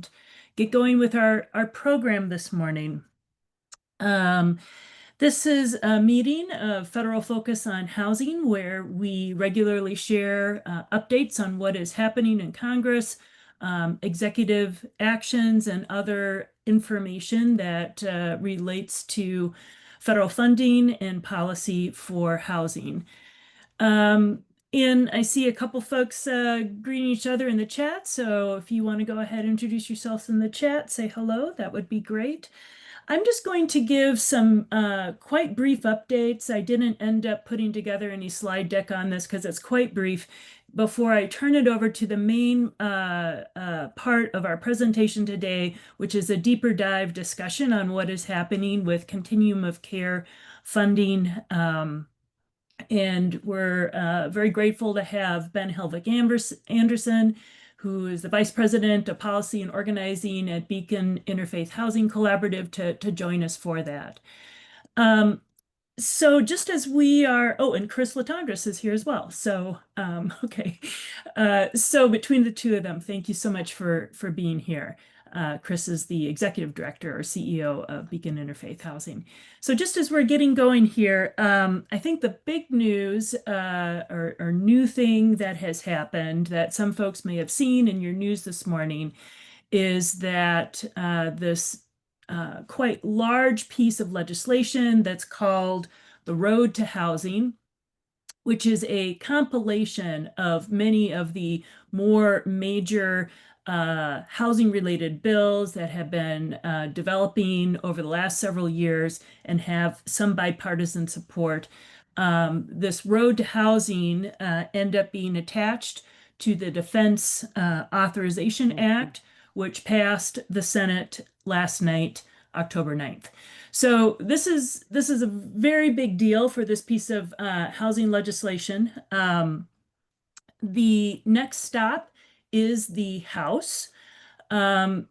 and get going with our program this morning. Um, this is a meeting of Federal Focus on Housing, where we regularly share updates on what is happening in Congress, executive actions, and other information that relates to federal funding and policy for housing. And I see a couple folks greeting each other in the chat. So if you want to go ahead and introduce yourselves in the chat, say hello, that would be great. I'm just going to give some quite brief updates. I didn't end up putting together any slide deck on this because it's quite brief before I turn it over to the main part of our presentation today, which is a deeper dive discussion on what is happening with continuum of care funding. And we're very grateful to have Ben Helvig Anderson, who is the Vice President of Policy and Organizing at Beacon Interfaith Housing Collaborative, to join us for that. So just as we are, oh, and Chris Latondras is here as well. So, okay. So between the two of them, thank you so much for being here. Chris is the Executive Director or CEO of Beacon Interfaith Housing. So just as we're getting going here, I think the big news or new thing that has happened that some folks may have seen in your news this morning is that this quite large piece of legislation that's called the Road to Housing, which is a compilation of many of the more major housing-related bills that have been developing over the last several years and have some bipartisan support. This Road to Housing ended up being attached to the Defense Authorization Act, which passed the Senate last night, October 9th. So this is a very big deal for this piece of housing legislation. The next stop is the House. Some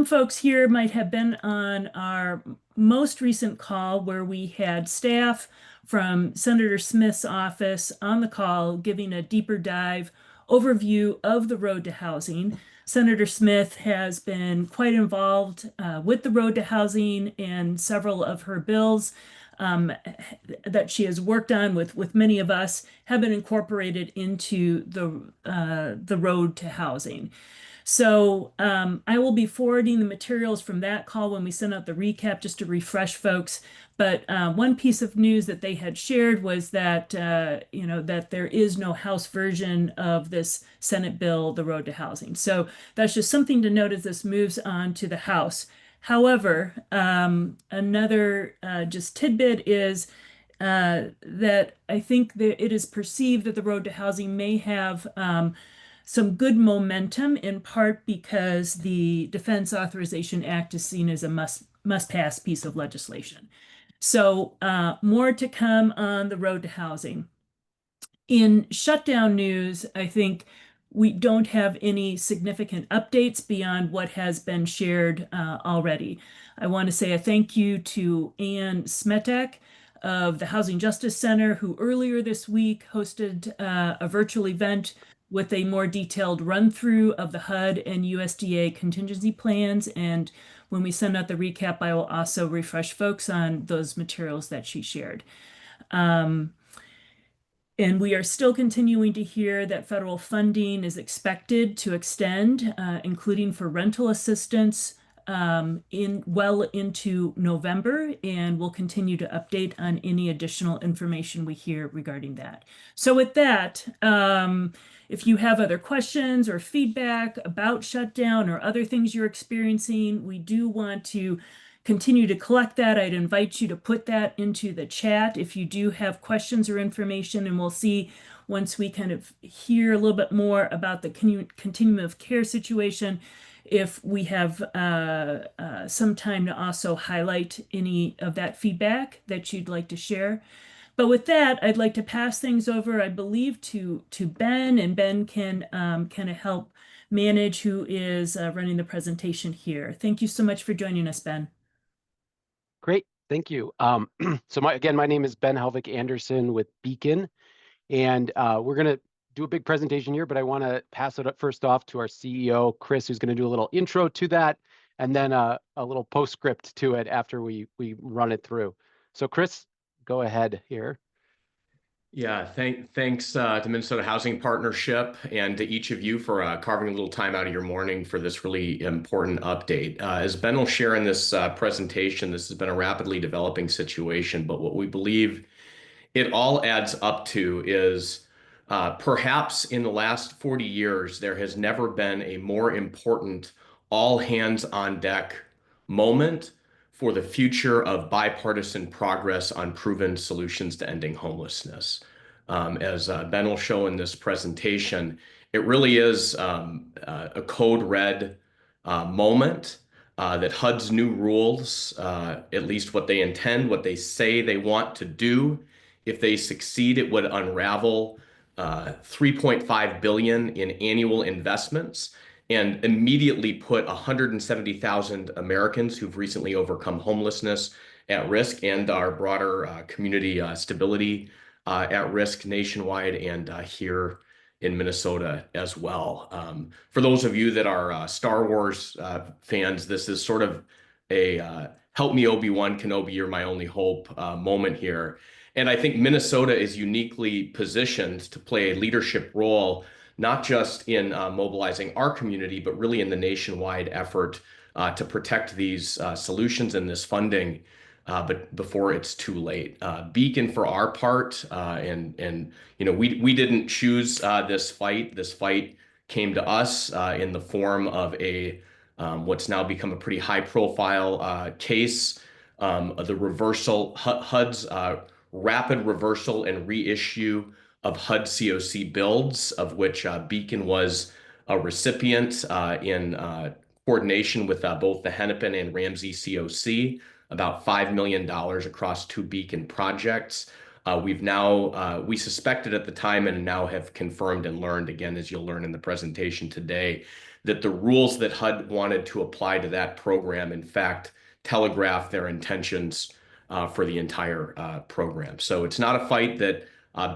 folks here might have been on our most recent call where we had staff from Senator Smith's office on the call giving a deeper dive overview of the Road to Housing. Senator Smith has been quite involved with the Road to Housing and several of her bills that she has worked on with many of us have been incorporated into the Road to Housing. So I will be forwarding the materials from that call when we send out the recap just to refresh folks. But one piece of news that they had shared was that that there is no House version of this Senate bill, the Road to Housing. So that's just something to note as this moves on to the House. However, another just tidbit is that I think that it is perceived that the Road to Housing may have some good momentum, in part because the Defense Authorization Act is seen as a must-pass piece of legislation. So more to come on the Road to Housing. In shutdown news, I think we don't have any significant updates beyond what has been shared already. I want to say a thank you to Ann Smetek of the Housing Justice Center, who earlier this week hosted a virtual event with a more detailed run-through of the HUD and USDA contingency plans. And when we send out the recap, I will also refresh folks on those materials that she shared. And we are still continuing to hear that federal funding is expected to extend, including for rental assistance, well into November, and we'll continue to update on any additional information we hear regarding that. So with that, if you have other questions or feedback about shutdown or other things you're experiencing, we do want to continue to collect that. I'd invite you to put that into the chat if you do have questions or information, and we'll see once we kind of hear a little bit more about the continuum of care situation, if we have some time to also highlight any of that feedback that you'd like to share. But with that, I'd like to pass things over, I believe, to Ben, and Ben can kind of help manage who is running the presentation here. Thank you so much for joining us, Ben. Great, thank you. So my name is Ben Helvig Anderson with Beacon, and we're going to do a big presentation here, but I want to pass it up first off to our CEO, Chris, who's going to do a little intro to that, and then a little postscript to it after we run it through. So Chris, go ahead here. Yeah, thanks to Minnesota Housing Partnership and to each of you for carving a little time out of your morning for this really important update. As Ben will share in this presentation, this has been a rapidly developing situation, but what we believe it all adds up to is perhaps in the last 40 years, there has never been a more important all hands on deck moment for the future of bipartisan progress on proven solutions to ending homelessness. As Ben will show in this presentation, it really is a code red moment that HUD's new rules, at least what they intend, what they say they want to do, if they succeed, it would unravel 3.5 billion in annual investments and immediately put 170,000 Americans who've recently overcome homelessness at risk and our broader community stability at risk nationwide and here in Minnesota as well. For those of you that are Star Wars fans, this is sort of a help me Obi-Wan Kenobi, you're my only hope moment here. And I think Minnesota is uniquely positioned to play a leadership role, not just in mobilizing our community, but really in the nationwide effort to protect these solutions and this funding, but before it's too late. Beacon, for our part, and we didn't choose this fight. This fight came to us in the form of a what's now become a pretty high-profile case, the reversal, HUD's rapid reversal and reissue of HUD COC builds, of which Beacon was a recipient in coordination with both the Hennepin and Ramsey COC, about $5 million across 2 Beacon projects. We suspected at the time and now have confirmed and learned, again, as you'll learn in the presentation today, that the rules that HUD wanted to apply to that program, in fact, telegraph their intentions for the entire program. So it's not a fight that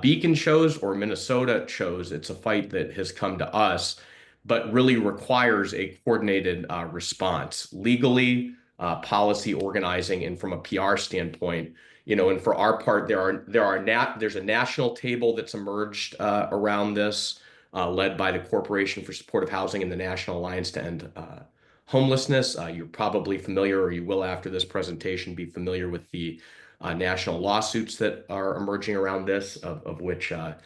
Beacon chose or Minnesota chose. It's a fight that has come to us, but really requires a coordinated response legally, policy organizing, and from a PR standpoint. And for our part, there's a national table that's emerged around this, led by the Corporation for Supportive Housing and the National Alliance to End Homelessness. You're probably familiar, or you will after this presentation, be familiar with the national lawsuits that are emerging around this, of which, well,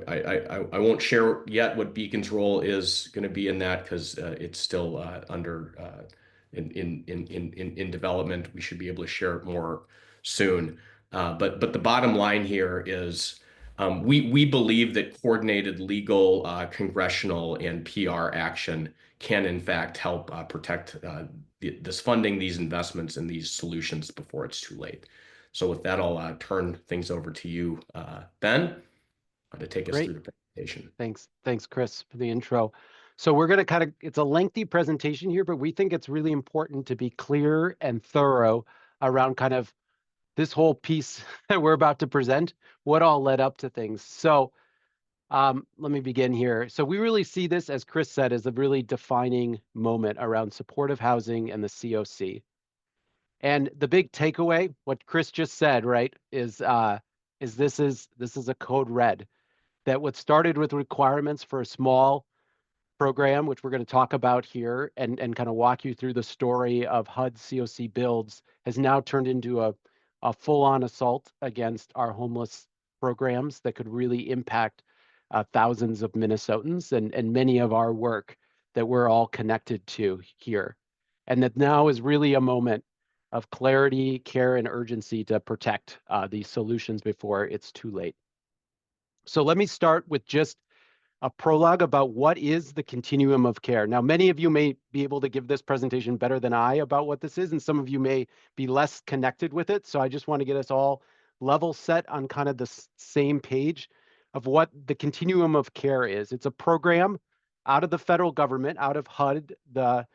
I won't share yet what Beacon's role is going to be in that because it's still under in development. We should be able to share it more soon. But the bottom line here is we believe that coordinated legal, congressional, and PR action can, in fact, help protect this funding, these investments, and these solutions before it's too late. So with that, I'll turn things over to you, Ben, to take us through the presentation. Thanks, Chris, for the intro. So we're going to it's a lengthy presentation here, but we think it's really important to be clear and thorough around kind of this whole piece that we're about to present, what all led up to things. So let me begin here. So we really see this, as Chris said, as a really defining moment around supportive housing and the COC. And the big takeaway, what Chris just said, right, is this is a code red, that what started with requirements for a small program, which we're going to talk about here and kind of walk you through the story of HUD COC builds, has now turned into a full-on assault against our homeless programs that could really impact thousands of Minnesotans and many of our work that we're all connected to here. And that now is really a moment of clarity, care, and urgency to protect these solutions before it's too late. So let me start with just a prologue about what is the continuum of care. Now, many of you may be able to give this presentation better than I about what this is, and some of you may be less connected with it. So I just want to get us all level set on kind of the same page of what the continuum of care is. It's a program out of the federal government, out of HUD, that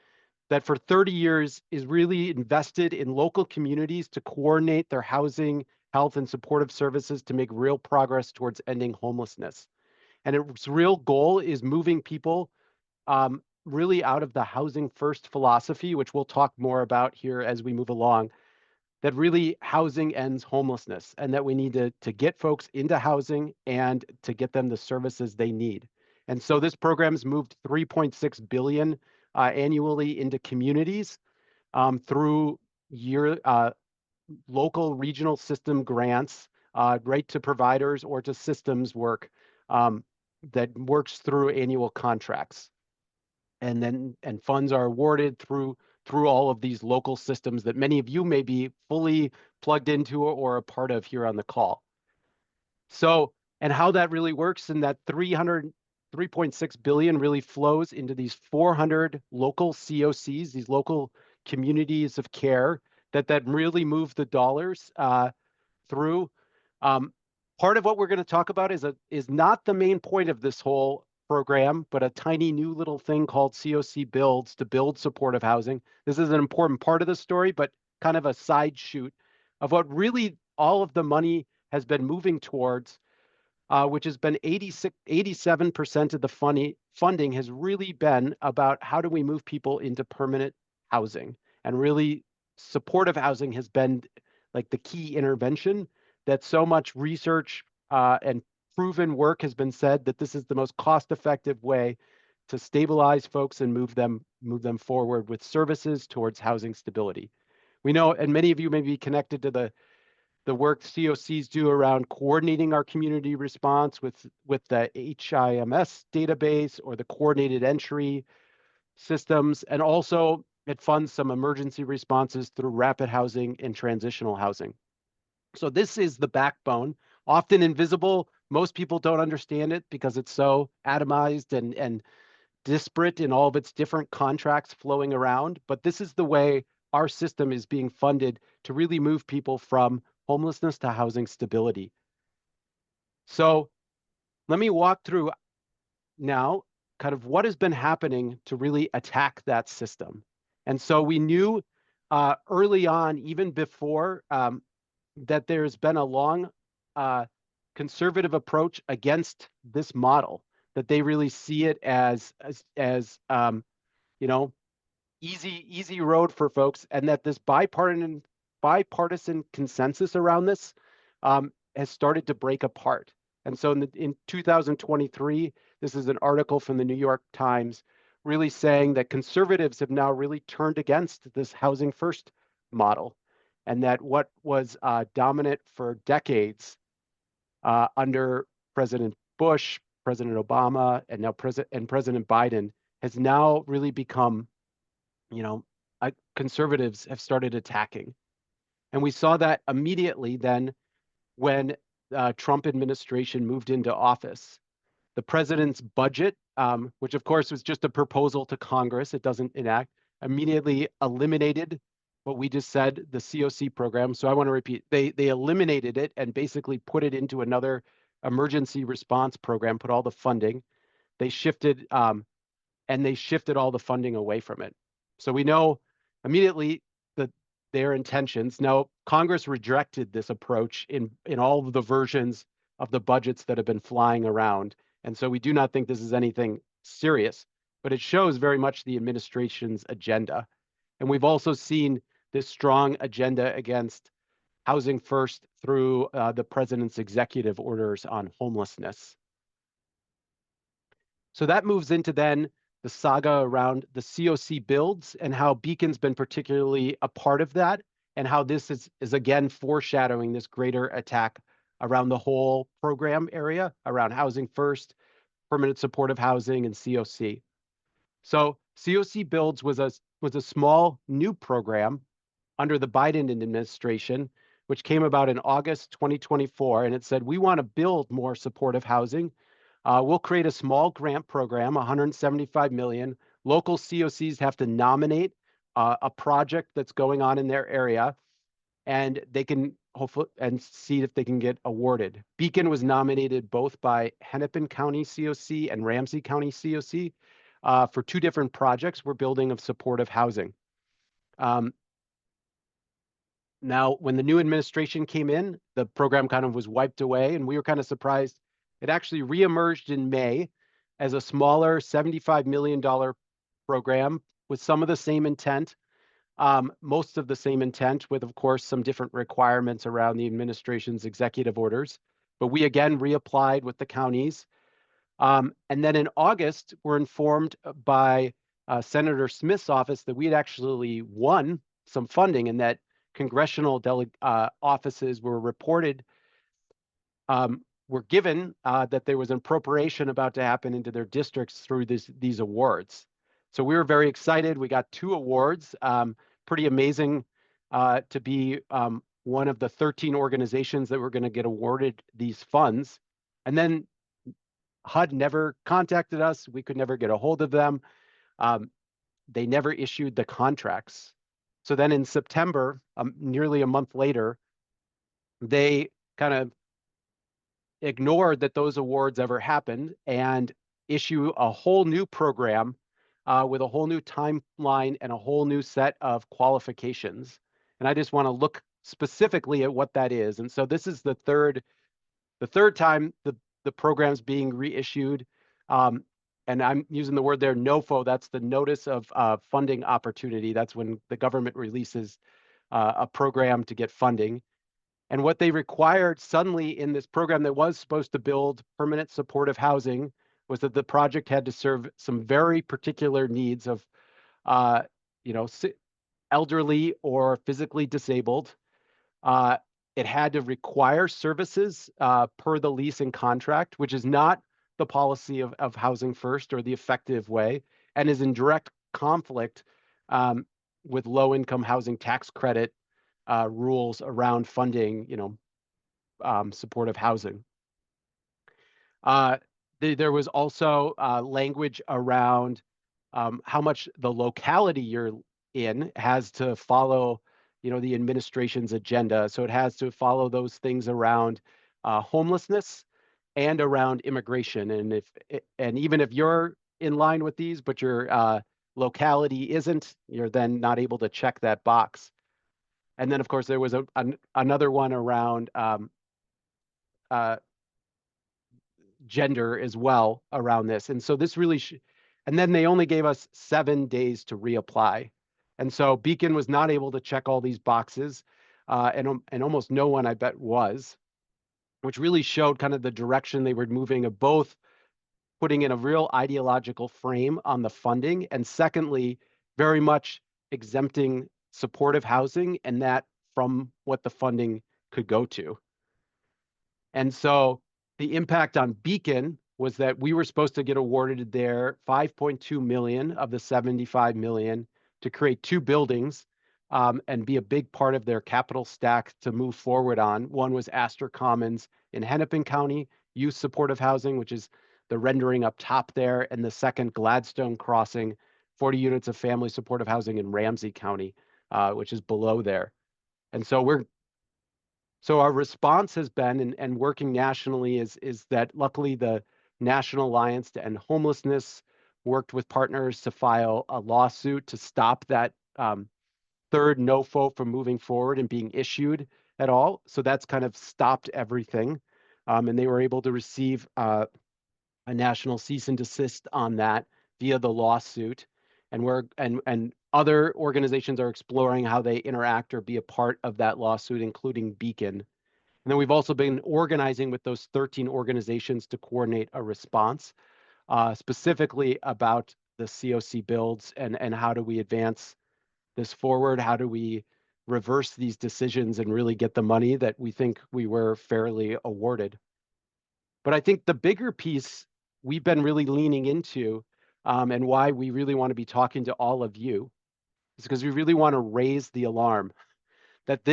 for 30 years is really invested in local communities to coordinate their housing, health, and supportive services to make real progress towards ending homelessness. And its real goal is moving people really out of the housing first philosophy, which we'll talk more about here as we move along, that really housing ends homelessness and that we need to get folks into housing and to get them the services they need. And so this program's moved 3.6 billion annually into communities through local regional system grants, right to providers or to systems work that works through annual contracts. And funds are awarded through all of these local systems that many of you may be fully plugged into or a part of here on the call. So, and how that really works, and that 3.6 billion really flows into these 400 local COCs, these local communities of care that really move the dollars through. Part of what we're going to talk about is not the main point of this whole program, but a tiny new little thing called COC Builds to build supportive housing. This is an important part of the story, but kind of a side shoot of what really all of the money has been moving towards, which has been 87% of the funding has really been about how do we move people into permanent housing. And really supportive housing has been like the key intervention that so much research and proven work has been said that this is the most cost-effective way to stabilize folks and move them forward with services towards housing stability. We know, and many of you may be connected to the work COCs do around coordinating our community response with the HIMS database or the coordinated entry systems, and also it funds some emergency responses through rapid housing and transitional housing. So this is the backbone, often invisible. Most people don't understand it because it's so atomized and disparate in all of its different contracts flowing around. But this is the way our system is being funded to really move people from homelessness to housing stability. So let me walk through now kind of what has been happening to really attack that system. And so we knew early on, even before that there's been a long conservative approach against this model, that they really see it as you know, easy road for folks, and that this bipartisan consensus around this has started to break apart. And so in 2023, this is an article from the New York Times really saying that conservatives have now really turned against this housing first model, and that what was dominant for decades under President Bush, President Obama, and now President Biden has now really become, conservatives have started attacking. And we saw that immediately then when Trump administration moved into office. The president's budget, which of course was just a proposal to Congress, it doesn't enact, immediately eliminated what we just said, the COC program. So I want to repeat, they eliminated it and basically put it into another emergency response program, put all the funding. They shifted all the funding away from it. So we know immediately that their intentions. Now, Congress rejected this approach in all of the versions of the budgets that have been flying around. And so we do not think this is anything serious, but it shows very much the administration's agenda. And we've also seen this strong agenda against housing first through the president's executive orders on homelessness. So that moves into then the saga around the COC builds and how Beacon's been particularly a part of that, and how this is again foreshadowing this greater attack around the whole program area, around housing first, permanent supportive housing, and COC. So COC Builds was a small new program under the Biden administration, which came about in August 2024, and it said, we want to build more supportive housing. We'll create a small grant program, 175 million. Local COCs have to nominate a project that's going on in their area, and they can hopefully and see if they can get awarded. Beacon was nominated both by Hennepin County COC and Ramsey County COC for two different projects we're building of supportive housing. Now, when the new administration came in, the program kind of was wiped away, and we were kind of surprised. It actually reemerged in May as a smaller $75 million program with some of the same intent, most of the same intent, with, of course, some different requirements around the administration's executive orders. But we again reapplied with the counties. And then in August, we're informed by Senator Smith's office that we had actually won some funding and that congressional offices were reported, were given that there was an appropriation about to happen into their districts through these awards. So we were very excited. We got 2 awards, pretty amazing to be one of the 13 organizations that were going to get awarded these funds. And then HUD never contacted us. We could never get a hold of them. They never issued the contracts. So then in September, nearly a month later, they kind of ignored that those awards ever happened and issue a whole new program with a whole new timeline and a whole new set of qualifications. And I just want to look specifically at what that is. And so this is the third time the program's being reissued. And I'm using the word there, NOFO. That's the Notice of Funding Opportunity. That's when the government releases a program to get funding. And what they required suddenly in this program that was supposed to build permanent supportive housing was that the project had to serve some very particular needs of, elderly or physically disabled. It had to require services per the lease and contract, which is not the policy of Housing First or the effective way, and is in direct conflict with low-income housing tax credit rules around funding, supportive housing. There was also language around how much the locality you're in has to follow, the administration's agenda. So it has to follow those things around homelessness and around immigration. And even if you're in line with these, but your locality isn't, you're then not able to check that box. And then, of course, there was another one around gender as well around this. And so this really, and then they only gave us 7 days to reapply. And so Beacon was not able to check all these boxes, and almost no one, I bet, was, which really showed kind of the direction they were moving of both putting in a real ideological frame on the funding, and secondly, very much exempting supportive housing and that from what the funding could go to. And so the impact on Beacon was that we were supposed to get awarded their 5.2 million of the 75 million to create 2 buildings and be a big part of their capital stack to move forward on. One was Astor Commons in Hennepin County, youth supportive housing, which is the rendering up top there, and the second Gladstone Crossing, 40 units of family supportive housing in Ramsey County, which is below there. And so our response has been, and working nationally, is that luckily the National Alliance to End Homelessness worked with partners to file a lawsuit to stop that third NOFO from moving forward and being issued at all. So that's kind of stopped everything. And they were able to receive a national cease and desist on that via the lawsuit. And other organizations are exploring how they interact or be a part of that lawsuit, including Beacon. And then we've also been organizing with those 13 organizations to coordinate a response, specifically about the COC builds and how do we advance this forward? How do we reverse these decisions and really get the money that we think we were fairly awarded? But I think the bigger piece we've been really leaning into, and why we really want to be talking to all of you, is because we really want to raise the alarm that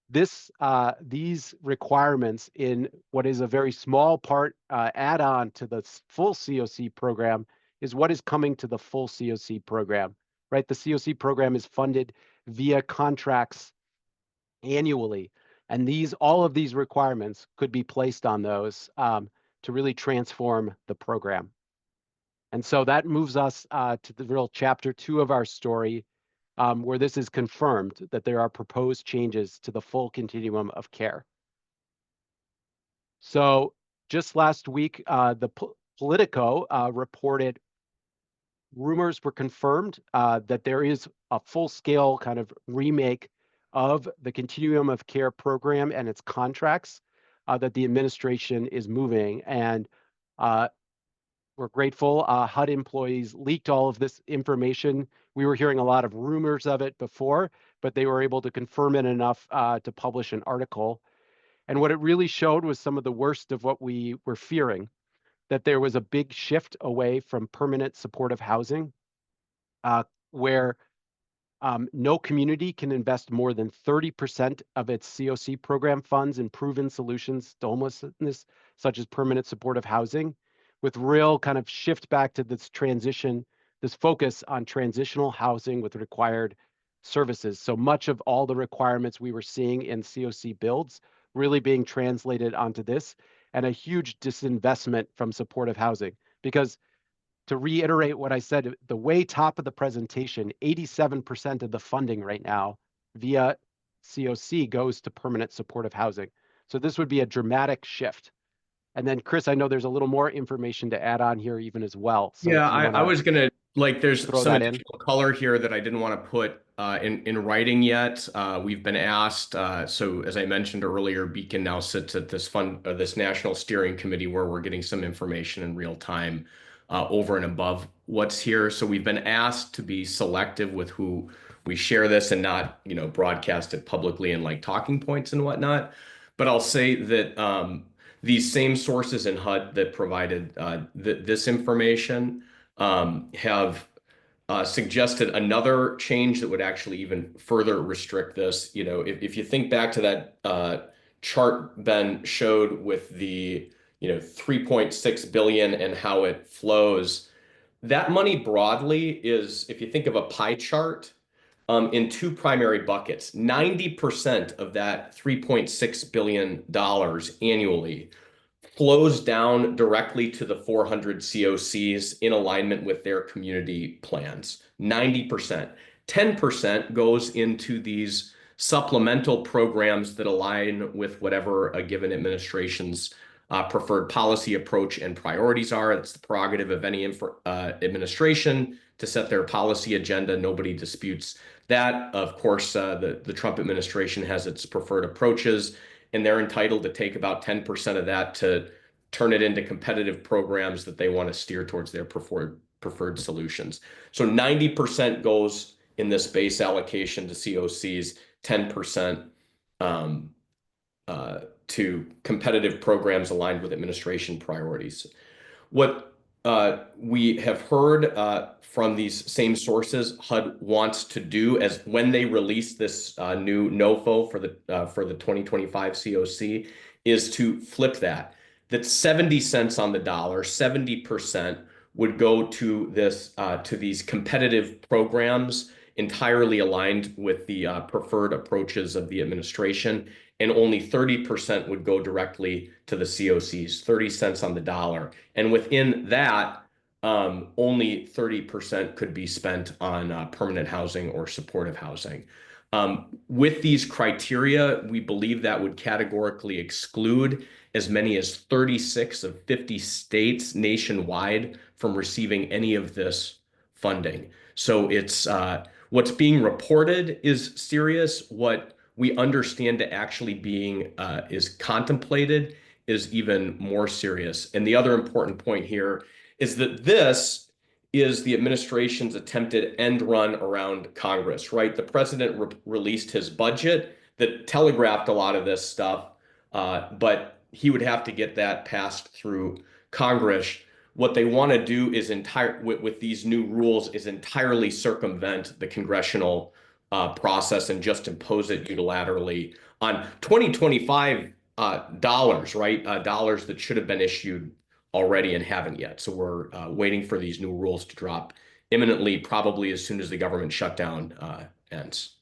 these requirements in what is a very small part add-on to the full COC program is what is coming to the full COC program, right? The COC program is funded via contracts annually, and all of these requirements could be placed on those to really transform the program. And so that moves us to the real chapter 2 of our story, where this is confirmed that there are proposed changes to the full continuum of care. So just last week, the Politico reported rumors were confirmed that there is a full-scale kind of remake of the continuum of care program and its contracts that the administration is moving. And we're grateful HUD employees leaked all of this information. We were hearing a lot of rumors of it before, but they were able to confirm it enough to publish an article. And what it really showed was some of the worst of what we were fearing, that there was a big shift away from permanent supportive housing, where no community can invest more than 30% of its COC program funds in proven solutions to homelessness, such as permanent supportive housing, with real kind of shift back to this transition, this focus on transitional housing with required services. So much of all the requirements we were seeing in COC builds really being translated onto this, and a huge disinvestment from supportive housing. Because to reiterate what I said, the way top of the presentation, 87% of the funding right now via COC goes to permanent supportive housing. So this would be a dramatic shift. And then Chris, I know there's a little more information to add on here even as well. So Yeah, do you want I to was gonna like there's throw some that in? additional color here that I didn't want to put in writing yet. We've been asked. So as I mentioned earlier, Beacon now sits at this national steering committee where we're getting some information in real time over and above what's here. So we've been asked to be selective with who we share this and not, broadcast it publicly in like talking points and whatnot. But I'll say that these same sources in HUD that provided this information have suggested another change that would actually even further restrict this. If you think back to that chart Ben showed with the 3.6 billion and how it flows, that money broadly is, if you think of a pie chart, in two primary buckets. 90% of that $3.6 billion annually flows down directly to the 400 COCs in alignment with their community plans. 90%. 10% goes into these supplemental programs that align with whatever a given administration's preferred policy approach and priorities are. It's the prerogative of any administration to set their policy agenda. Nobody disputes that. Of course, the Trump administration has its preferred approaches, and they're entitled to take about 10% of that to turn it into competitive programs that they want to steer towards their preferred solutions. So 90% goes in this base allocation to COCs, 10% to competitive programs aligned with administration priorities. What we have heard from these same sources, HUD wants to do as when they release this new NOFO for the 2025 COC is to flip that. That 70 cents on the dollar, 70% would go to these competitive programs entirely aligned with the preferred approaches of the administration, and only 30% would go directly to the COCs, 30 cents on the dollar. And within that, only 30% could be spent on permanent housing or supportive housing. With these criteria, we believe that would categorically exclude as many as 36 of 50 states nationwide from receiving any of this funding. So it's what's being reported is serious. What we understand to actually being is contemplated is even more serious. And the other important point here is that this is the administration's attempted end run around Congress, right? The president released his budget that telegraphed a lot of this stuff, but he would have to get that passed through Congress. What they want to do is with these new rules is entirely circumvent the congressional process and just impose it unilaterally on 2025 dollars, right? Dollars that should have been issued already and haven't yet. So we're waiting for these new rules to drop imminently, probably as soon as the government shutdown ends.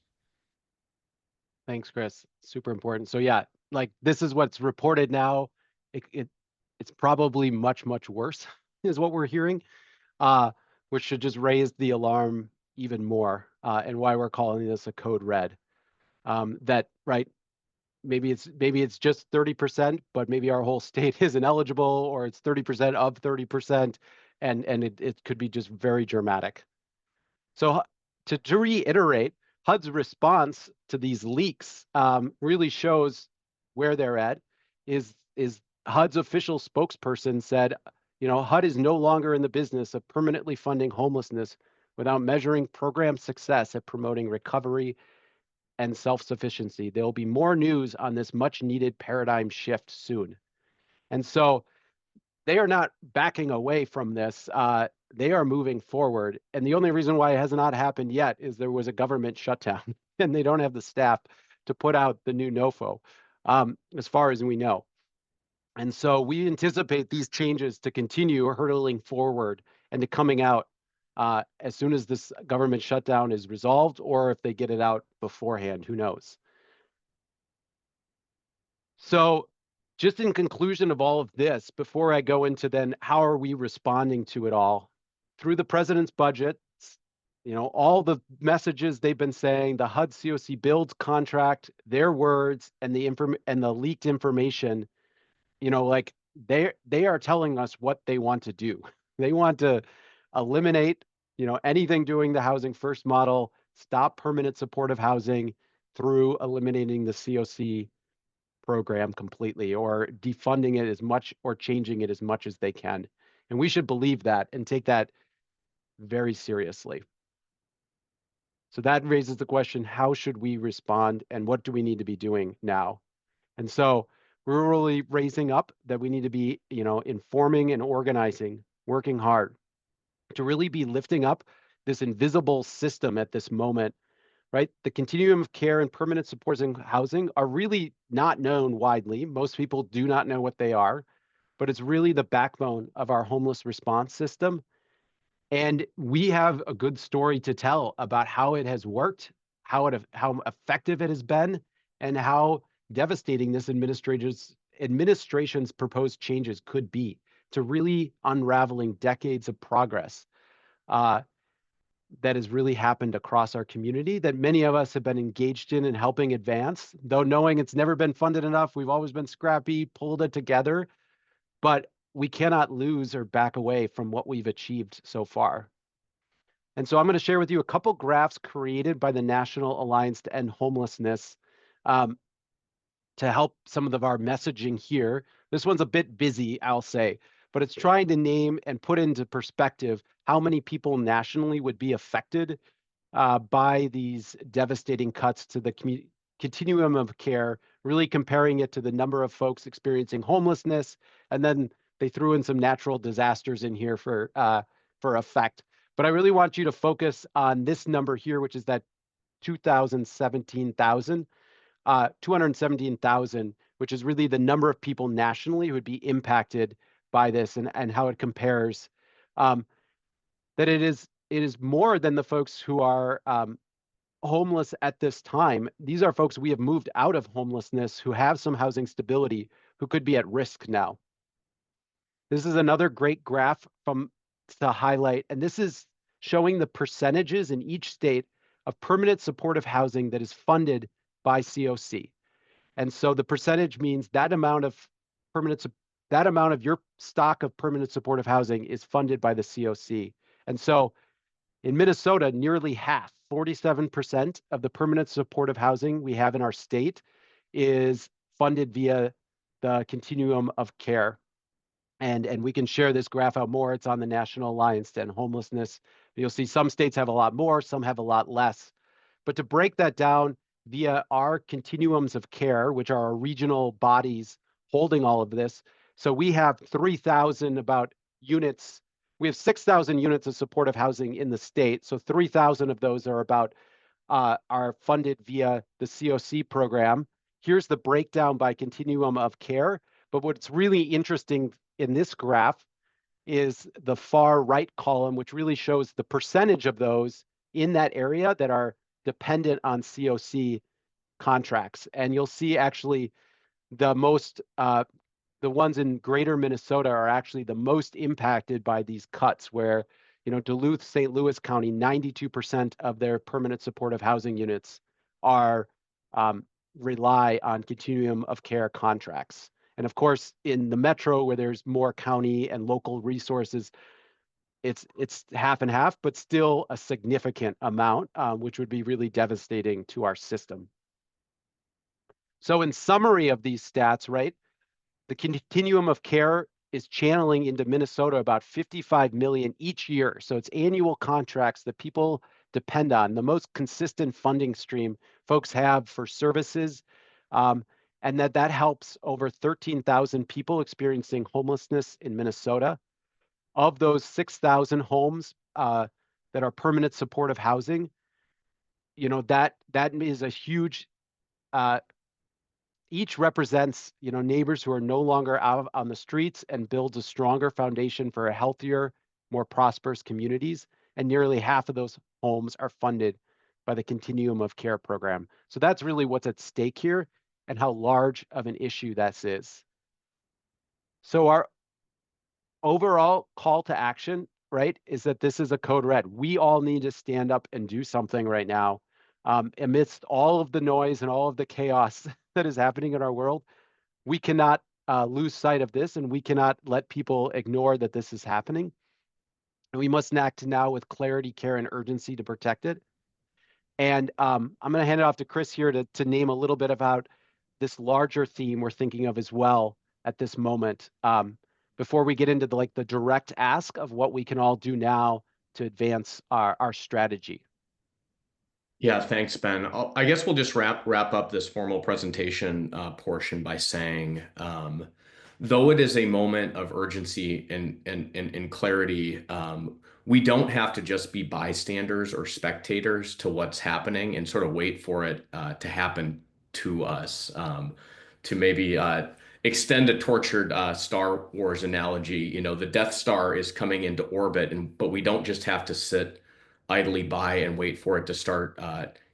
Thanks, Chris. Super important. So yeah, like this is what's reported now. It's probably much, much worse is what we're hearing, which should just raise the alarm even more. and why we're calling this a code red. That, right, maybe it's just 30%, but maybe our whole state isn't eligible, or it's 30% of 30%, and it could be just very dramatic. So to reiterate, HUD's response to these leaks really shows where they're at. Is HUD's official spokesperson said, HUD is no longer in the business of permanently funding homelessness without measuring program success at promoting recovery and self-sufficiency. There will be more news on this much needed paradigm shift soon. And so they are not backing away from this. They are moving forward. And the only reason why it has not happened yet is there was a government shutdown and they don't have the staff to put out the new NOFO, as far as we know. And so we anticipate these changes to continue hurtling forward and to coming out as soon as this government shutdown is resolved, or if they get it out beforehand, who knows? So just in conclusion of all of this, before I go into then how are we responding to it all, through the president's budget, all the messages they've been saying, the HUD COC builds contract, their words, and the leaked information, like they are telling us what they want to do. They want to eliminate, anything doing the housing first model, stop permanent supportive housing through eliminating the COC program completely, or defunding it as much, or changing it as much as they can. And we should believe that and take that very seriously. So that raises the question, how should we respond and what do we need to be doing now? And so we're really raising up that we need to be, informing and organizing, working hard to really be lifting up this invisible system at this moment, right? The continuum of care and permanent supporting housing are really not known widely. Most people do not know what they are, but it's really the backbone of our homeless response system. And we have a good story to tell about how it has worked, how effective it has been, and how devastating this administration's proposed changes could be to really unraveling decades of progress that has really happened across our community, that many of us have been engaged in and helping advance, though knowing it's never been funded enough. We've always been scrappy, pulled it together, but we cannot lose or back away from what we've achieved so far. And so I'm going to share with you a couple graphs created by the National Alliance to End Homelessness to help some of our messaging here. This one's a bit busy, I'll say, but it's trying to name and put into perspective how many people nationally would be affected by these devastating cuts to the continuum of care, really comparing it to the number of folks experiencing homelessness. And then they threw in some natural disasters in here for effect. But I really want you to focus on this number here, which is that 217,000, which is really the number of people nationally who would be impacted by this, and how it compares. That it is more than the folks who are homeless at this time. These are folks we have moved out of homelessness, who have some housing stability, who could be at risk now. This is another great graph to highlight, and this is showing the percentages in each state of permanent supportive housing that is funded by COC. And so the percentage means that amount of your stock of permanent supportive housing is funded by the COC. And so in Minnesota, nearly half, 47% of the permanent supportive housing we have in our state is funded via the continuum of care. And we can share this graph out more. It's on the National Alliance to End Homelessness. You'll see some states have a lot more, some have a lot less. But to break that down via our continuums of care, which are our regional bodies holding all of this. So we have 3,000 about units. We have 6,000 units of supportive housing in the state. So 3,000 of those are funded via the COC program. Here's the breakdown by continuum of care. But what's really interesting in this graph is the far right column, which really shows the percentage of those in that area that are dependent on COC contracts. And you'll see actually the ones in greater Minnesota are actually the most impacted by these cuts, where Duluth, St. Louis County, 92% of their permanent supportive housing units are rely on continuum of care contracts. And of course, in the metro where there's more county and local resources, it's half and half, but still a significant amount, which would be really devastating to our system. So in summary of these stats, right, the continuum of care is channeling into Minnesota about 55 million each year. So it's annual contracts that people depend on, the most consistent funding stream folks have for services. And that helps over 13,000 people experiencing homelessness in Minnesota. Of those 6,000 homes that are permanent supportive housing, that is a huge, each represents, neighbors who are no longer out on the streets and builds a stronger foundation for a healthier, more prosperous communities. And nearly half of those homes are funded by the Continuum of Care program. So that's really what's at stake here and how large of an issue this is. So our overall call to action, right, is that this is a code red. We all need to stand up and do something right now. Amidst all of the noise and all of the chaos that is happening in our world, we cannot lose sight of this, and we cannot let people ignore that this is happening. And we must act now with clarity, care, and urgency to protect it. And I'm going to hand it off to Chris here to name a little bit about this larger theme we're thinking of as well at this moment, before we get into the direct ask of what we can all do now to advance our strategy. Yeah, thanks, Ben. I guess we'll just wrap up this formal presentation portion by saying, though it is a moment of urgency and clarity, we don't have to just be bystanders or spectators to what's happening and sort of wait for it to happen to us. To maybe extend a tortured Star Wars analogy, the Death Star is coming into orbit, but we don't just have to sit idly by and wait for it to start,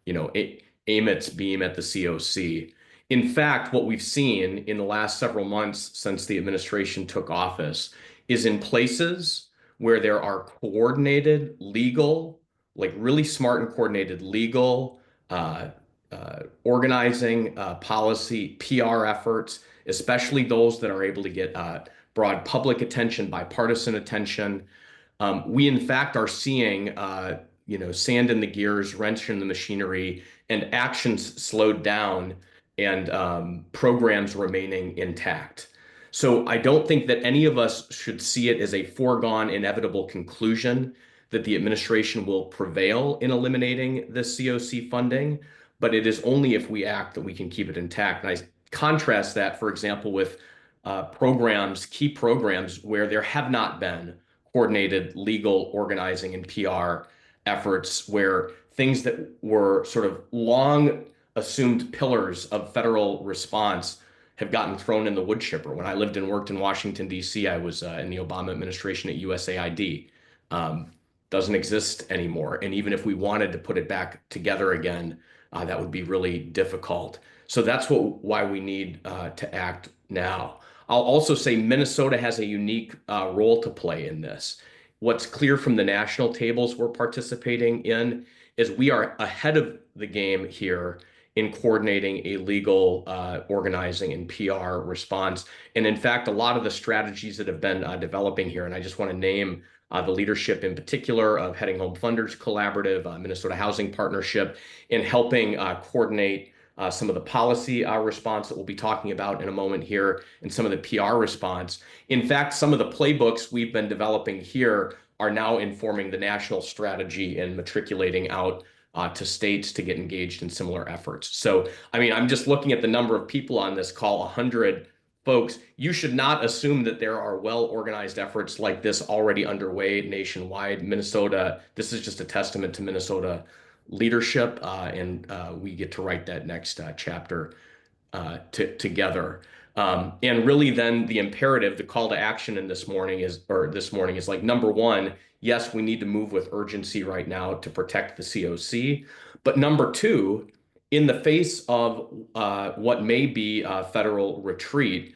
aim its beam at the COC. In fact, what we've seen in the last several months since the administration took office is in places where there are coordinated legal, like really smart and coordinated legal, organizing, policy, PR efforts, especially those that are able to get broad public attention, bipartisan attention. We, in fact, are seeing, sand in the gears, wrench in the machinery, and actions slowed down and programs remaining intact. So I don't think that any of us should see it as a foregone, inevitable conclusion that the administration will prevail in eliminating the COC funding, but it is only if we act that we can keep it intact. And I contrast that, for example, with key programs where there have not been coordinated legal organizing and PR efforts, where things that were sort of long assumed pillars of federal response have gotten thrown in the wood chipper. When I lived and worked in Washington, D.C., I was in the Obama administration at USAID. Doesn't exist anymore. And even if we wanted to put it back together again, that would be really difficult. So that's why we need to act now. I'll also say Minnesota has a unique role to play in this. What's clear from the national tables we're participating in is we are ahead of the game here in coordinating a legal organizing and PR response. And in fact, a lot of the strategies that have been developing here, and I just want to name the leadership in particular of Heading Home Funders Collaborative, Minnesota Housing Partnership, in helping coordinate some of the policy response that we'll be talking about in a moment here, and some of the PR response. In fact, some of the playbooks we've been developing here are now informing the national strategy and matriculating out to states to get engaged in similar efforts. So, I mean, I'm just looking at the number of people on this call, 100 folks. You should not assume that there are well-organized efforts like this already underway nationwide. Minnesota, this is just a testament to Minnesota leadership, and we get to write that next chapter together. And really then the imperative, the call to action in this morning is like, number one, yes, we need to move with urgency right now to protect the COC. But number two, in the face of what may be a federal retreat,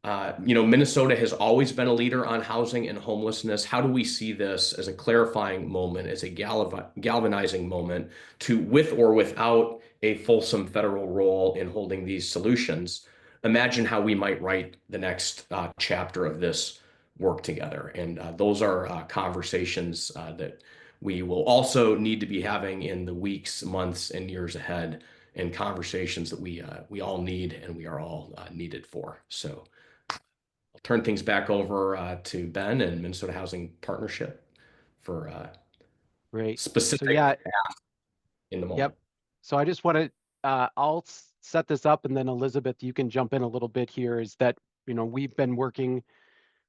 Minnesota has always been a leader on housing and homelessness. How do we see this as a clarifying moment, as a galvanizing moment to, with or without a fulsome federal role in holding these solutions, imagine how we might write the next chapter of this work together. And those are conversations that we will also need to be having in the weeks, months, and years ahead, and conversations that we all need and we are all needed for. So I'll turn things back over to Ben and Minnesota Housing Partnership for Great. So specific yeah, in the yep. moment. So I just want to, I'll set this up, and then Elizabeth, you can jump in a little bit here. Is that, we've been working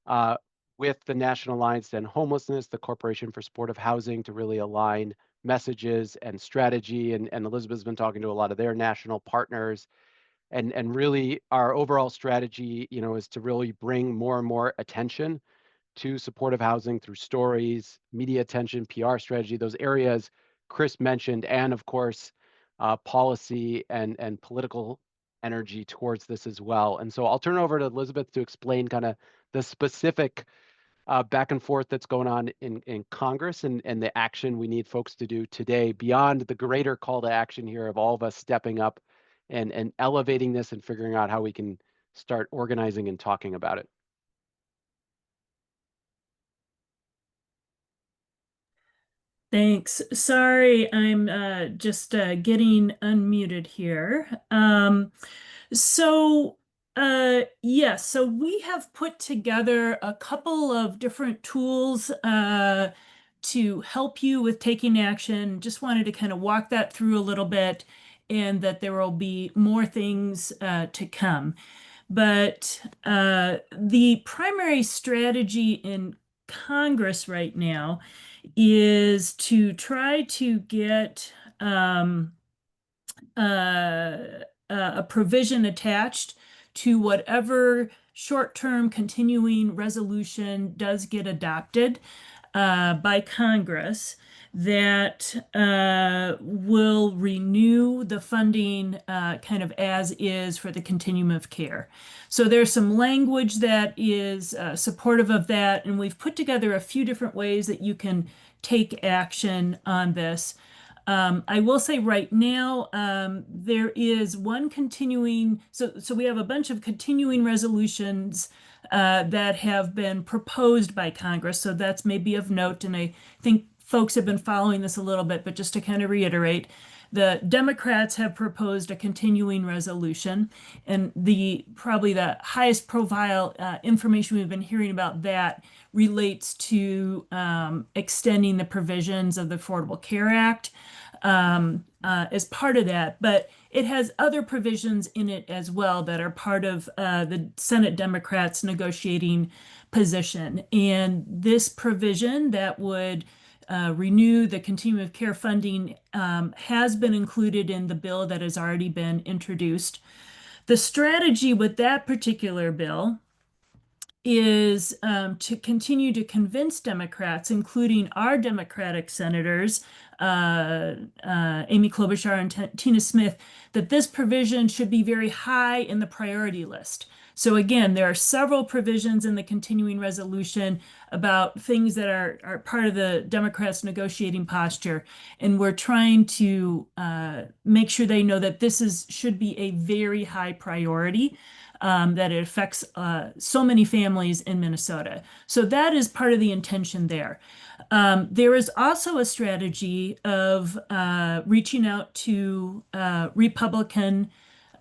uh, with the National Alliance to End Homelessness, the Corporation for Supportive Housing, to really align messages and strategy. And Elizabeth's been talking to a lot of their national partners. And really our overall strategy, is to really bring more and more attention to supportive housing through stories, media attention, PR strategy, those areas Chris mentioned, and of course, policy and political energy towards this as well. And so I'll turn it over to Elizabeth to explain kind of the specific back and forth that's going on in Congress and the action we need folks to do today beyond the greater call to action here of all of us stepping up and elevating this and figuring out how we can start organizing and talking about it. Thanks. Sorry, I'm just getting unmuted here. So, yes, so we have put together a couple of different tools to help you with taking action. Just wanted to kind of walk that through a little bit, and that there will be more things to come. But the primary strategy in Congress right now is to try to get a provision attached to whatever short-term continuing resolution does get adopted by Congress that will renew the funding kind of as is for the continuum of care. So there's some language that is supportive of that, and we've put together a few different ways that you can take action on this. I will say right now, there is one continuing, so we have a bunch of continuing resolutions that have been proposed by Congress. So that's maybe of note. And I think folks have been following this a little bit, but just to kind of reiterate, the Democrats have proposed a continuing resolution, and probably the highest profile information we've been hearing about that relates to extending the provisions of the Affordable Care Act as part of that. But it has other provisions in it as well that are part of the Senate Democrats' negotiating position. And this provision that would renew the continuum of care funding has been included in the bill that has already been introduced. The strategy with that particular bill is to continue to convince Democrats, including our Democratic senators, Amy Klobuchar and Tina Smith, that this provision should be very high in the priority list. So again, there are several provisions in the continuing resolution about things that are part of the Democrats' negotiating posture, and we're trying to make sure they know that this should be a very high priority. That it affects so many families in Minnesota. So that is part of the intention there. There is also a strategy of reaching out to Republican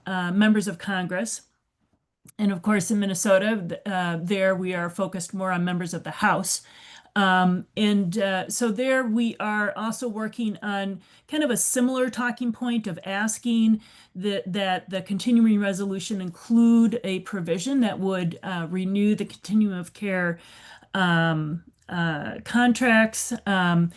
members of Congress. And of course, in Minnesota, there we are focused more on members of the House. So there we are also working on kind of a similar talking point of asking that the continuing resolution include a provision that would renew the continuum of care contracts. And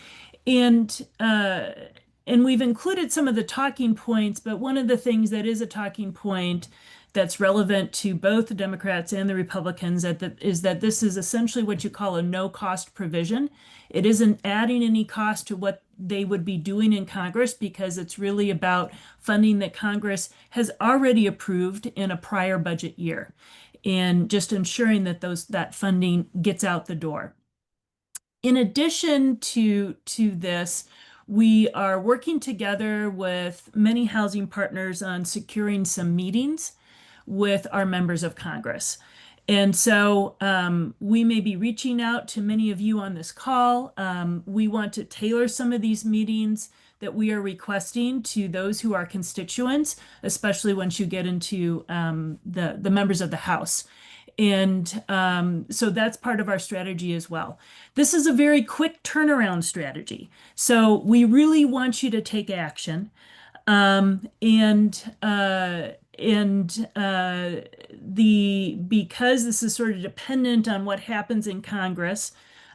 we've included some of the talking points, but one of the things that is a talking point that's relevant to both the Democrats and the Republicans is that this is essentially what you call a no-cost provision. It isn't adding any cost to what they would be doing in Congress, because it's really about funding that Congress has already approved in a prior budget year. and just ensuring that that funding gets out the door. In addition to this, we are working together with many housing partners on securing some meetings with our members of Congress. And so we may be reaching out to many of you on this call. We want to tailor some of these meetings that we are requesting to those who are constituents, especially once you get into the members of the House. And so that's part of our strategy as well. This is a very quick turnaround strategy. So we really want you to take action. Because this is sort of dependent on what happens in Congress,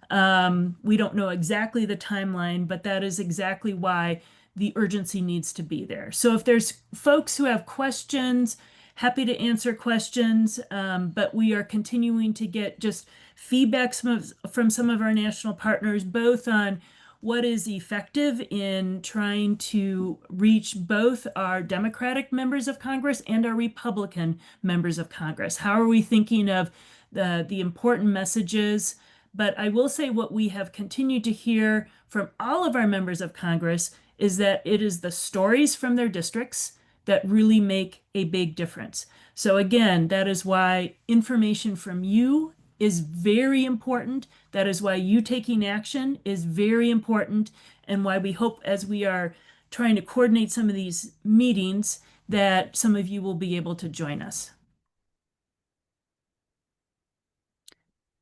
we don't know exactly the timeline, but that is exactly why the urgency needs to be there. So if there's folks who have questions, happy to answer questions, but we are continuing to get just feedback from some of our national partners, both on what is effective in trying to reach both our Democratic members of Congress and our Republican members of Congress. How are we thinking of the important messages? But I will say what we have continued to hear from all of our members of Congress is that it is the stories from their districts that really make a big difference. So again, that is why information from you is very important. That is why you taking action is very important, and why we hope, as we are trying to coordinate some of these meetings, that some of you will be able to join us.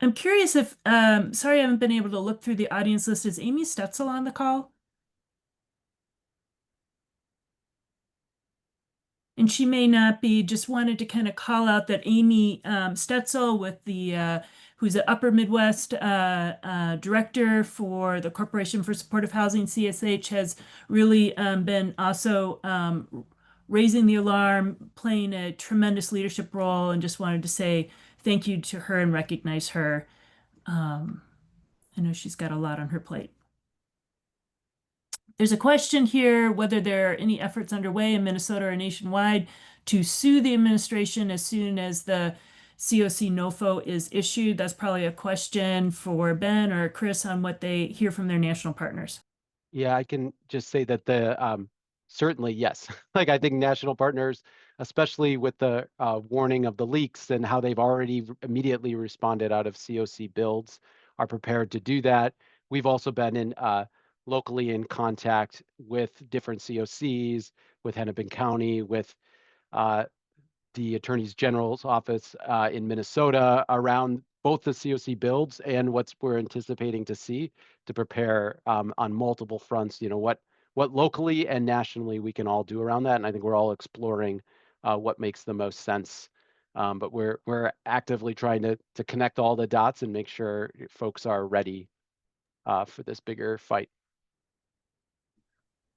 I'm curious if, sorry I haven't been able to look through the audience list. Is Amy Stetzel on the call? And she may not be. Just wanted to kind of call out that Amy Stetzel, with the who's the Upper Midwest director for the Corporation for Supportive Housing, CSH, has really been also raising the alarm, playing a tremendous leadership role, and just wanted to say thank you to her and recognize her. I know she's got a lot on her plate. There's a question here whether there are any efforts underway in Minnesota or nationwide to sue the administration as soon as the COC NOFO is issued. That's probably a question for Ben or Chris on what they hear from their national partners. Yeah, I can just say that certainly yes. Like I think national partners, especially with the warning of the leaks and how they've already immediately responded out of COC builds, are prepared to do that. We've also been in locally in contact with different COCs, with Hennepin County, with the Attorney General's office in Minnesota around both the COC builds and what we're anticipating to see, to prepare on multiple fronts, what locally and nationally we can all do around that. And I think we're all exploring what makes the most sense. But we're actively trying to connect all the dots and make sure folks are ready for this bigger fight.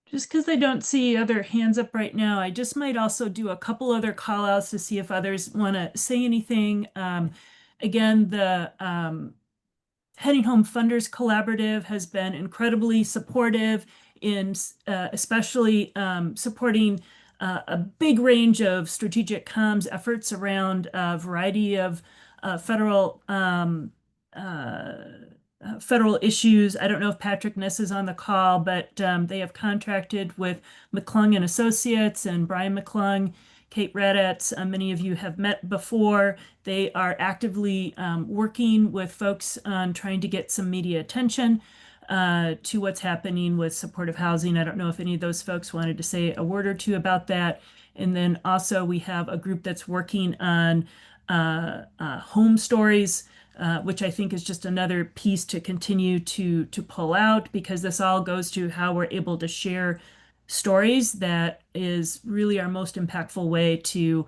Just because I don't see other hands up right now, I just might also do a couple other call outs to see if others want to say anything. Again, the Heading Home Funders Collaborative has been incredibly supportive in especially supporting a big range of strategic comms efforts around a variety of federal federal issues. I don't know if Patrick Ness is on the call, but they have contracted with McClung and Associates and Brian McClung, Kate Raddatz. Many of you have met before. They are actively working with folks on trying to get some media attention to what's happening with supportive housing. I don't know if any of those folks wanted to say a word or two about that. And then also we have a group that's working on home stories, which I think is just another piece to continue to pull out, because this all goes to how we're able to share stories. That is really our most impactful way to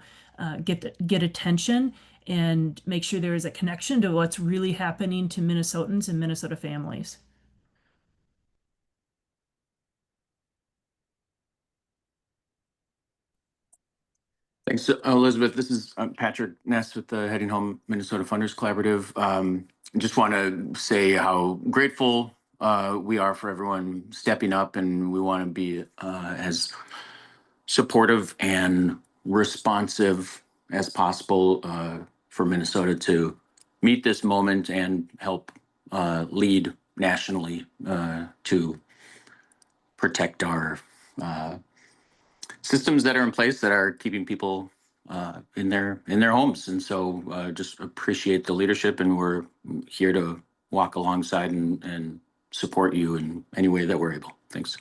get attention and make sure there is a connection to what's really happening to Minnesotans and Minnesota families. Thanks, Elizabeth. This is Patrick Ness with the Heading Home Minnesota Funders Collaborative. Just want to say how grateful we are for everyone stepping up, and we want to be as supportive and responsive as possible for Minnesota to meet this moment and help lead nationally to protect our systems that are in place that are keeping people in their homes. And so just appreciate the leadership, and we're here to walk alongside and support you in any way that we're able. Thanks.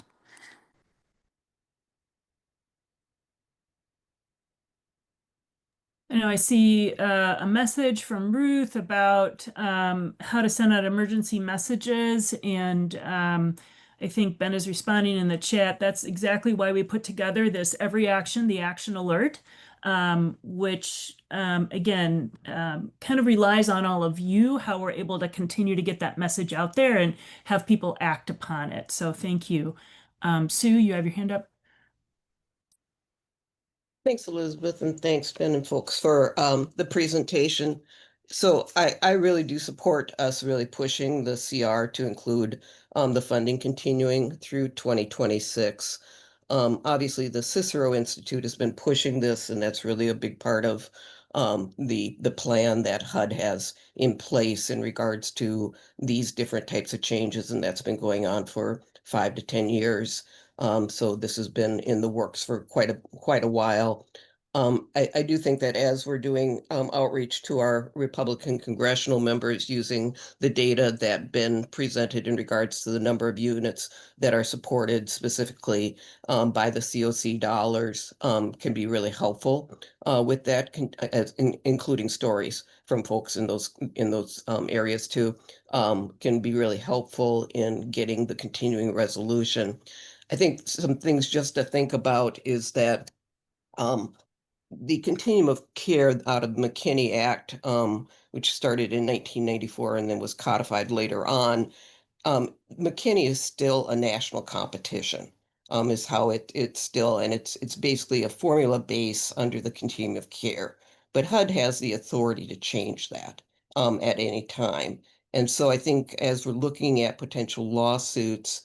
I know I see a message from Ruth about how to send out emergency messages, and I think Ben is responding in the chat. That's exactly why we put together this every action, the action alert, which again kind of relies on all of you, how we're able to continue to get that message out there and have people act upon it. So thank you. Sue, you have your hand up. Thanks, Elizabeth, and thanks, Ben and folks, for the presentation. So I really do support us really pushing the CR to include the funding continuing through 2026. Obviously, the Cicero Institute has been pushing this, and that's really a big part of the plan that HUD has in place in regards to these different types of changes, and that's been going on for 5 to 10 years. So this has been in the works for quite a while. I do think that as we're doing outreach to our Republican congressional members using the data that been presented in regards to the number of units that are supported specifically by the COC dollars can be really helpful with that, including stories from folks in those areas too, can be really helpful in getting the continuing resolution. I think some things just to think about is that the continuum of care out of McKinney Act, which started in 1994 and then was codified later on, McKinney is still a national competition, is how it's still, and it's basically a formula base under the continuum of care. But HUD has the authority to change that at any time. And so I think as we're looking at potential lawsuits,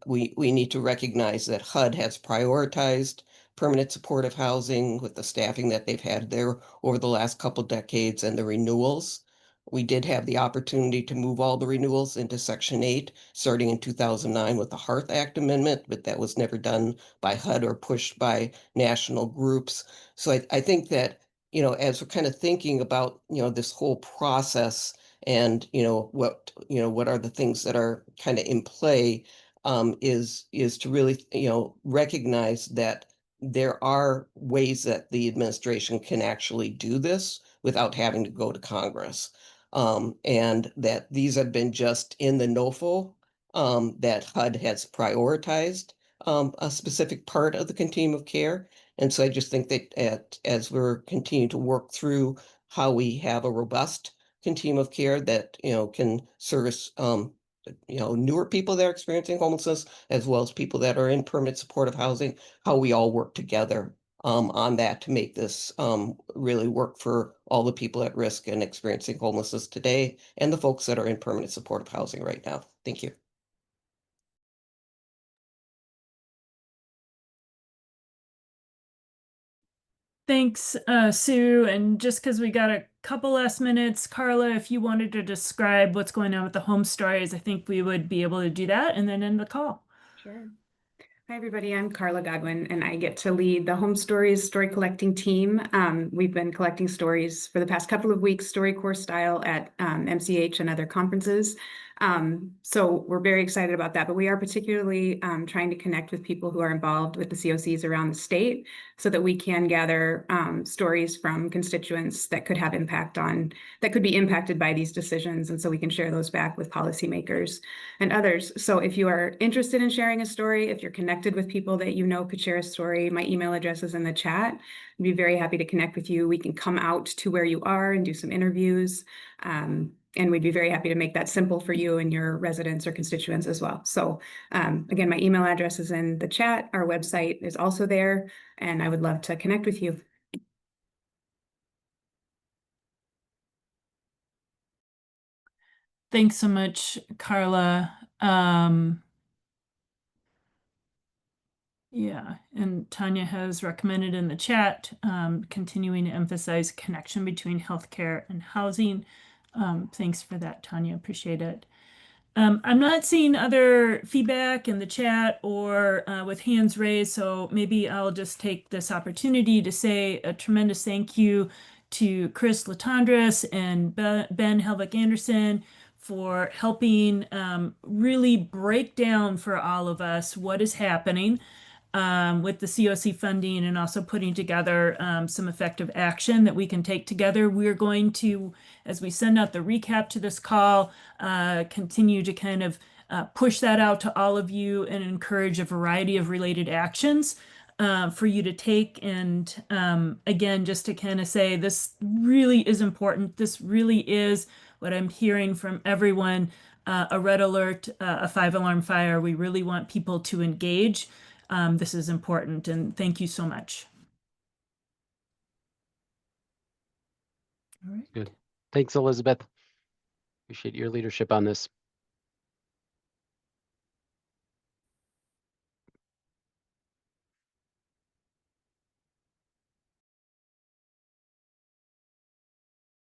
we need to recognize that HUD has prioritized permanent supportive housing with the staffing that they've had there over the last couple decades and the renewals. We did have the opportunity to move all the renewals into Section 8, starting in 2009 with the Hearth Act Amendment, but that was never done by HUD or pushed by national groups. So I think that, as we're kind of thinking about, this whole process and, what are the things that are kind of in play, is to really, recognize that there are ways that the administration can actually do this without having to go to Congress. And that these have been just in the NOFO, that HUD has prioritized a specific part of the continuum of care. And so I just think that as we're continuing to work through how we have a robust continuum of care that, can service newer people that are experiencing homelessness, as well as people that are in permanent supportive housing, how we all work together on that to make this really work for all the people at risk and experiencing homelessness today and the folks that are in permanent supportive housing right now. Thank you. Thanks, Sue. And just because we got a couple last minutes, Carla, if you wanted to describe what's going on with the home stories, I think we would be able to do that and then end the call. Sure. Hi, everybody. I'm Carla Godwin, and I get to lead the Home Stories story collecting team. We've been collecting stories for the past couple of weeks, StoryCorps style at MCH and other conferences. So we're very excited about that, but we are particularly trying to connect with people who are involved with the COCs around the state so that we can gather stories from constituents that could have that could be impacted by these decisions. And so we can share those back with policymakers and others. So if you are interested in sharing a story, if you're connected with people that you know could share a story, my email address is in the chat. I'd be very happy to connect with you. We can come out to where you are and do some interviews. And we'd be very happy to make that simple for you and your residents or constituents as well. So again, my email address is in the chat. Our website is also there, and I would love to connect with you. Thanks so much, Carla. Yeah, and Tanya has recommended in the chat, continuing to emphasize connection between healthcare and housing. Thanks for that, Tanya. Appreciate it. I'm not seeing other feedback in the chat or with hands raised, so maybe I'll just take this opportunity to say a tremendous thank you to Chris Latondras and Ben Helvig Anderson for helping really break down for all of us what is happening with the COC funding, and also putting together some effective action that we can take together. We're going to, as we send out the recap to this call, continue to kind of push that out to all of you and encourage a variety of related actions for you to take. And again, just to kind of say, this really is important. This really is what I'm hearing from everyone. A red alert, a 5-alarm fire. We really want people to engage. This is important, and thank you so much. All right. Good. Thanks, Elizabeth. Appreciate your leadership on this.